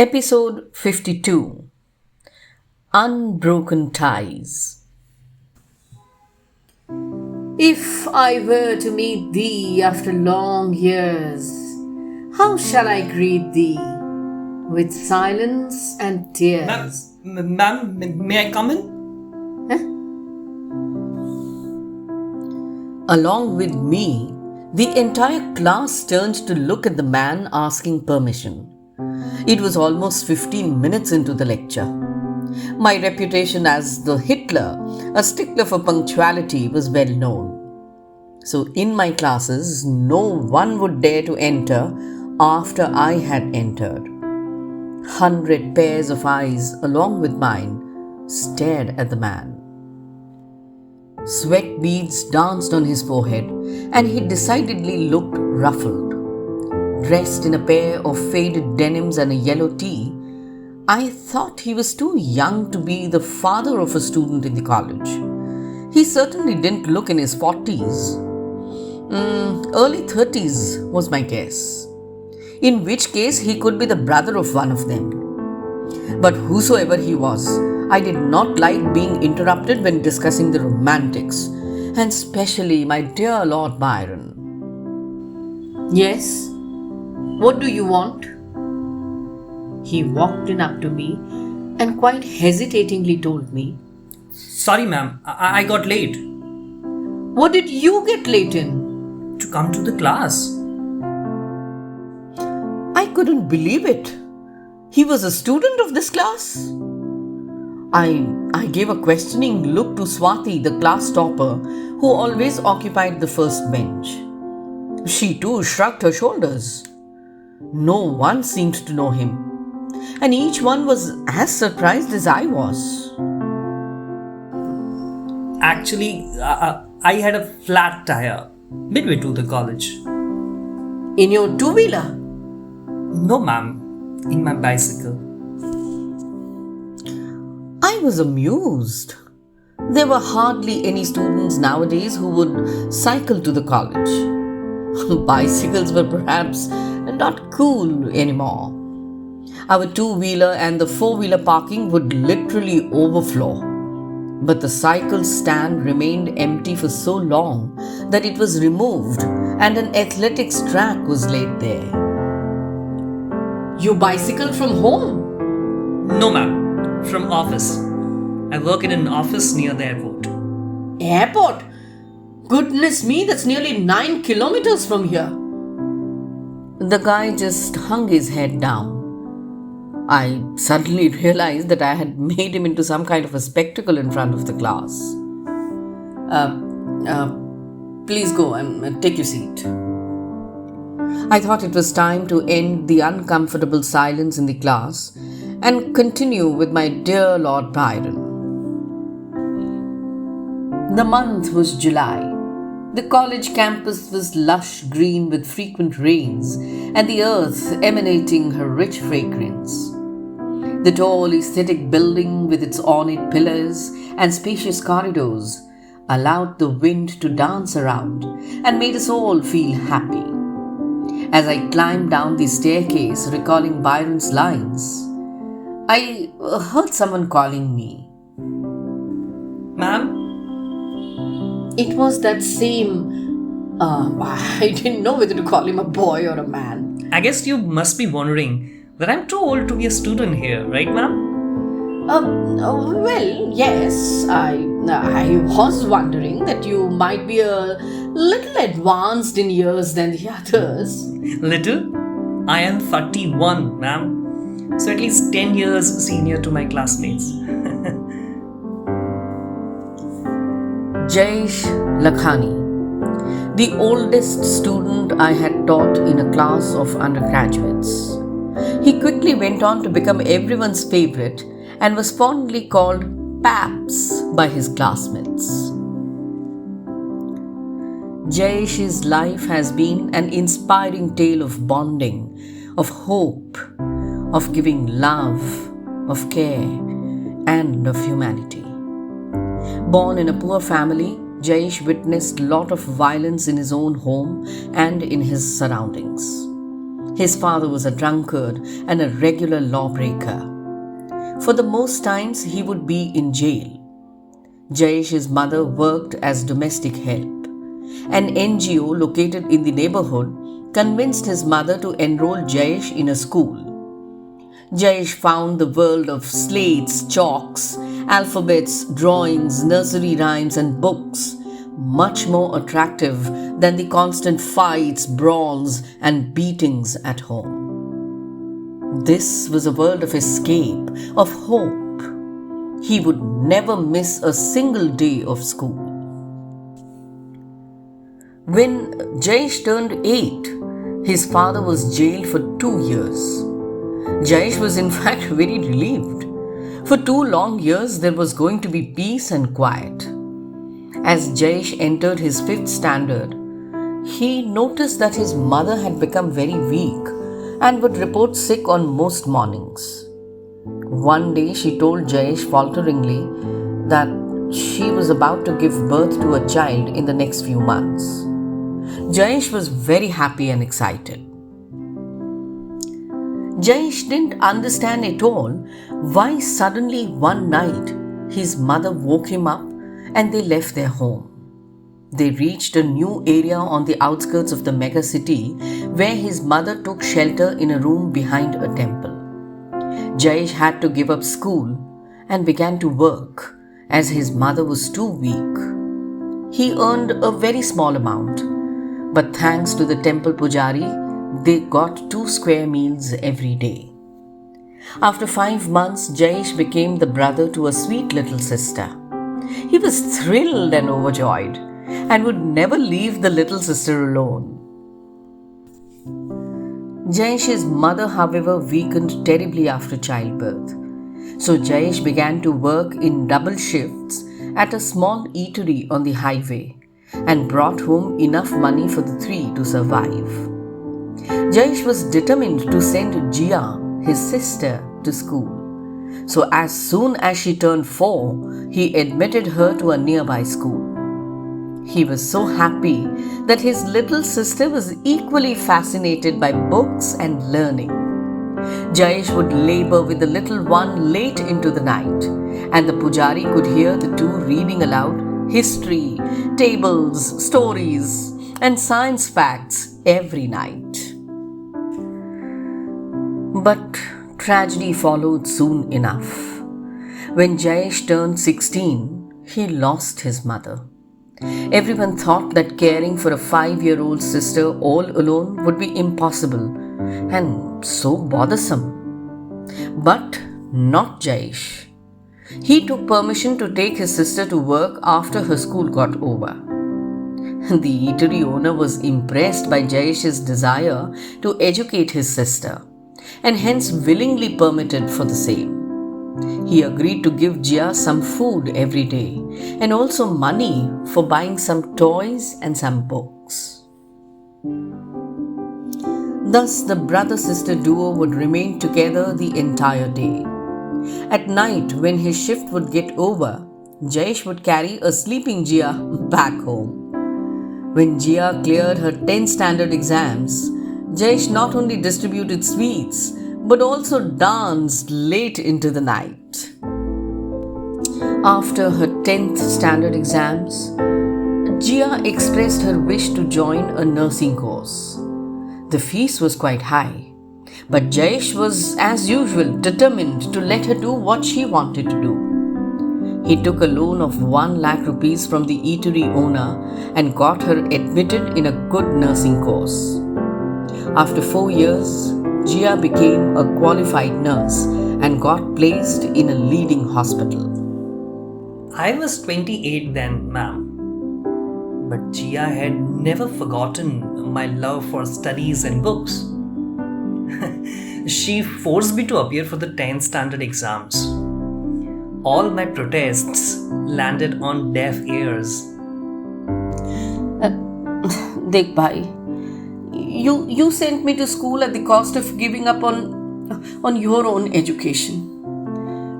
Episode 52, Unbroken Ties. If I were to meet thee after long years, how shall I greet thee? With silence and tears. Ma'am, may I come in? Along with me, the entire class turned to look at the man asking permission. It was almost 15 minutes into the lecture. My reputation as the Hitler, a stickler for punctuality, was well known. So in my classes, no one would dare to enter after I had entered. 100 pairs of eyes, along with mine, stared at the man. Sweat beads danced on his forehead, and he decidedly looked ruffled. Dressed in a pair of faded denims and a yellow tee, I thought he was too young to be the father of a student in the college. He certainly didn't look in his 40s. Early 30s was my guess. In which case, he could be the brother of one of them. But whosoever he was, I did not like being interrupted when discussing the romantics, and especially my dear Lord Byron. Yes? What do you want? He walked in up to me and quite hesitatingly told me, Sorry, ma'am. I got late. What did you get late in? To come to the class. I couldn't believe it. He was a student of this class? I gave a questioning look to Swati, the class topper, who always occupied the first bench. She too shrugged her shoulders. No one seemed to know him, and each one was as surprised as I was. Actually, I had a flat tire midway to the college. In your two-wheeler? No, ma'am. In my bicycle. I was amused. There were hardly any students nowadays who would cycle to the college. Bicycles were perhaps not cool anymore. Our two-wheeler and the four-wheeler parking would literally overflow. But the cycle stand remained empty for so long that it was removed and an athletics track was laid there. You bicycled from home? No, ma'am. From office. I work in an office near the airport. Airport? Goodness me, that's nearly 9 kilometers from here. The guy just hung his head down. I suddenly realized that I had made him into some kind of a spectacle in front of the class. Please go and take your seat. I thought it was time to end the uncomfortable silence in the class and continue with my dear Lord Byron. The month was July. The college campus was lush green with frequent rains and the earth emanating her rich fragrance. The tall aesthetic building with its ornate pillars and spacious corridors allowed the wind to dance around and made us all feel happy. As I climbed down the staircase recalling Byron's lines, I heard someone calling me. Ma'am? It was that same, I didn't know whether to call him a boy or a man. I guess you must be wondering that I'm too old to be a student here, right, ma'am? Well, yes, I was wondering that you might be a little advanced in years than the others. Little? I am 31, ma'am. So at least 10 years senior to my classmates. Jayesh Lakhani, the oldest student I had taught in a class of undergraduates. He quickly went on to become everyone's favorite and was fondly called Paps by his classmates. Jayesh's life has been an inspiring tale of bonding, of hope, of giving love, of care, and of humanity. Born in a poor family, Jayesh witnessed a lot of violence in his own home and in his surroundings. His father was a drunkard and a regular lawbreaker. For the most times, he would be in jail. Jayesh's mother worked as domestic help. An NGO located in the neighborhood convinced his mother to enroll Jayesh in a school. Jayesh found the world of slates, chalks, alphabets, drawings, nursery rhymes, and books much more attractive than the constant fights, brawls, and beatings at home. This was a world of escape, of hope. He would never miss a single day of school. When Jayesh turned 8, his father was jailed for 2 years. Jayesh was in fact very relieved. For 2 long years there was going to be peace and quiet. As Jayesh entered his 5th standard, he noticed that his mother had become very weak and would report sick on most mornings. One day she told Jayesh falteringly that she was about to give birth to a child in the next few months. Jayesh was very happy and excited. Jayesh didn't understand at all why suddenly one night his mother woke him up and they left their home. They reached a new area on the outskirts of the mega city where his mother took shelter in a room behind a temple. Jayesh had to give up school and began to work as his mother was too weak. He earned a very small amount, but thanks to the temple pujari, they got 2 square meals every day. After 5 months, Jayesh became the brother to a sweet little sister. He was thrilled and overjoyed and would never leave the little sister alone. Jayesh's mother, however, weakened terribly after childbirth. So Jayesh began to work in double shifts at a small eatery on the highway and brought home enough money for the 3 to survive. Jayesh was determined to send Jiya, his sister, to school. So as soon as she turned 4, he admitted her to a nearby school. He was so happy that his little sister was equally fascinated by books and learning. Jayesh would labor with the little one late into the night, and the pujari could hear the two reading aloud history, tables, stories, and science facts every night. But tragedy followed soon enough. When Jayesh turned 16, he lost his mother. Everyone thought that caring for a 5-year-old sister all alone would be impossible and so bothersome. But not Jayesh. He took permission to take his sister to work after her school got over. The eatery owner was impressed by Jayesh's desire to educate his sister and hence willingly permitted for the same. He agreed to give Jiya some food every day and also money for buying some toys and some books. Thus, the brother-sister duo would remain together the entire day. At night, when his shift would get over, Jayesh would carry a sleeping Jiya back home. When Jiya cleared her 10th standard exams, Jayesh not only distributed sweets but also danced late into the night. After her 10th standard exams, Jiya expressed her wish to join a nursing course. The fees was quite high, but Jayesh was, as usual, determined to let her do what she wanted to do. He took a loan of 1 lakh rupees from the eatery owner and got her admitted in a good nursing course. After 4 years, Jiya became a qualified nurse and got placed in a leading hospital. I was 28 then, ma'am. But Jiya had never forgotten my love for studies and books. She forced me to appear for the 10th standard exams. All my protests landed on deaf ears. Dekh bhai, you sent me to school at the cost of giving up on your own education.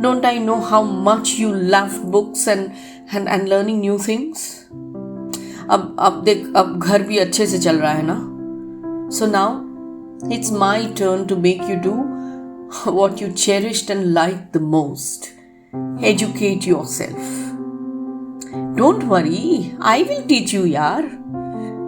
Don't I know how much you love books and learning new things? अब देख अब घर भी अच्छे से चल रहा है ना. So now It's my turn to make you do what you cherished and liked the most. Educate yourself. Don't worry, I will teach you यार.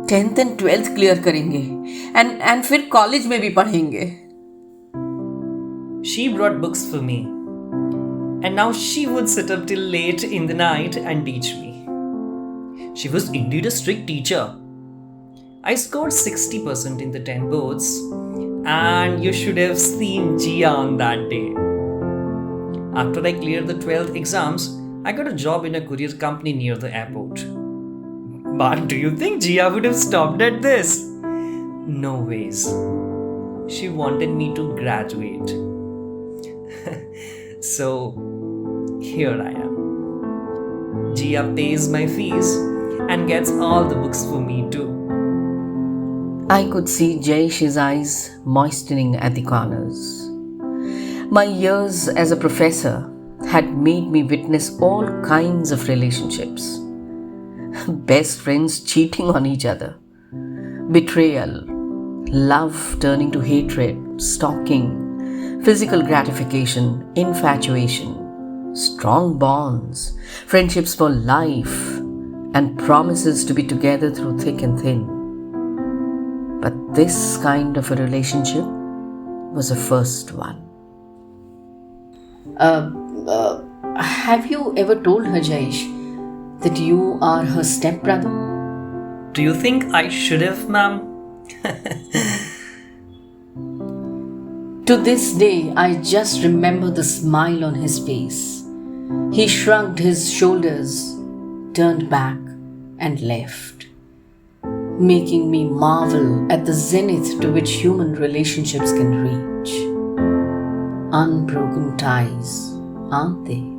10th and 12th clear करेंगे and फिर college में भी पढ़ेंगे. She brought books for me. And now she would sit up till late in the night and teach me. She was indeed a strict teacher. I scored 60% in the 10 boards, and you should have seen Jiya on that day. After I cleared the 12th exams, I got a job in a courier company near the airport. But do you think Jiya would have stopped at this? No ways. She wanted me to graduate. So, here I am. Jiya pays my fees and gets all the books for me too. I could see Jayesh's eyes moistening at the corners. My years as a professor had made me witness all kinds of relationships. Best friends cheating on each other, betrayal, love turning to hatred, stalking, physical gratification, infatuation, strong bonds, friendships for life, and promises to be together through thick and thin. But this kind of a relationship was a first one. Have you ever told her, Jayesh, that you are her stepbrother? Do you think I should have, ma'am? To this day, I just remember the smile on his face. He shrugged his shoulders, turned back, and left, making me marvel at the zenith to which human relationships can reach. Unbroken ties, aren't they?